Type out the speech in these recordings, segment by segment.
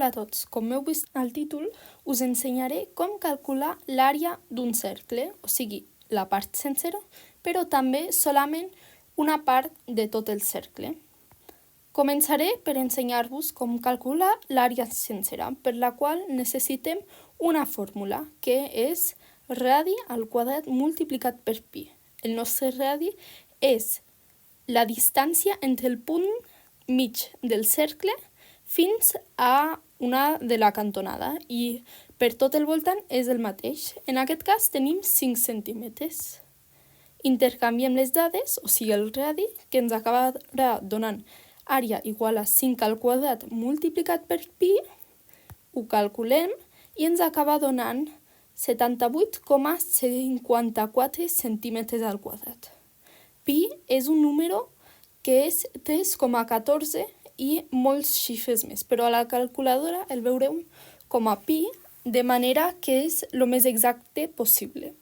Hola a tots, com heu vist al títol, us ensenyaré com calcular l'àrea d'un cercle, o sigui, la part sencera, però també solament una part de tot el cercle. Començaré per ensenyar-vos com calcular l'àrea sencera, per la qual necessitem una fórmula, que és radi al quadrat multiplicat per pi. El nostre radi és la distància entre el punt mig del cercle fins a una de la cantonada i per tot el voltant és el mateix. En aquest cas tenim 5 centímetres. Intercanviem les dades, o sigui el radi, que ens acabarà donant àrea igual a 5 al quadrat multiplicat per pi, ho calculem i ens acaba donant 78,54 centímetres al quadrat. Pi és un número que és 3,14 i molts xifres més, però a la calculadora el veurem com a pi, de manera que és el més exacte possible.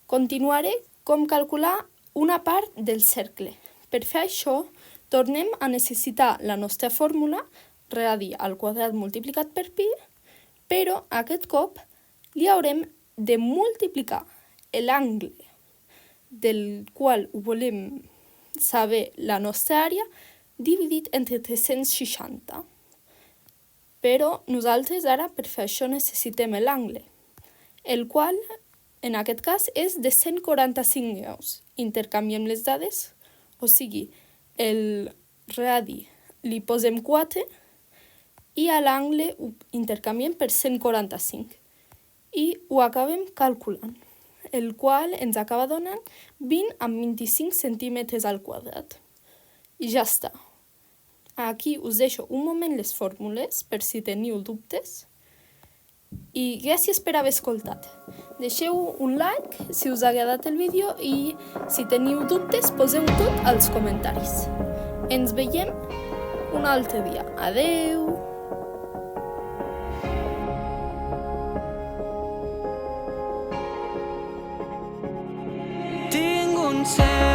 Continuaré com calcular una part del cercle. Per fer això, tornem a necessitar la nostra fórmula, radi al quadrat multiplicat per pi, però aquest cop li haurem de multiplicar l'angle del qual volem saber la nostra àrea dividit entre 360. Però nosaltres ara per fer això necessitem l'angle, el qual en aquest cas és de 145 graus. Intercanviem les dades, o sigui, el radi li posem 4 i a l'angle ho intercanviem per 145 i ho acabem calculant, el qual ens acaba donant 20,25 centímetres al quadrat. I ja està. Aquí us deixo un moment les fórmules per si teniu dubtes i gràcies per haver escoltat. Deixeu un like si us ha agradat el vídeo i si teniu dubtes poseu tot als comentaris. Ens veiem un altre dia. Adeu! Tinc un cel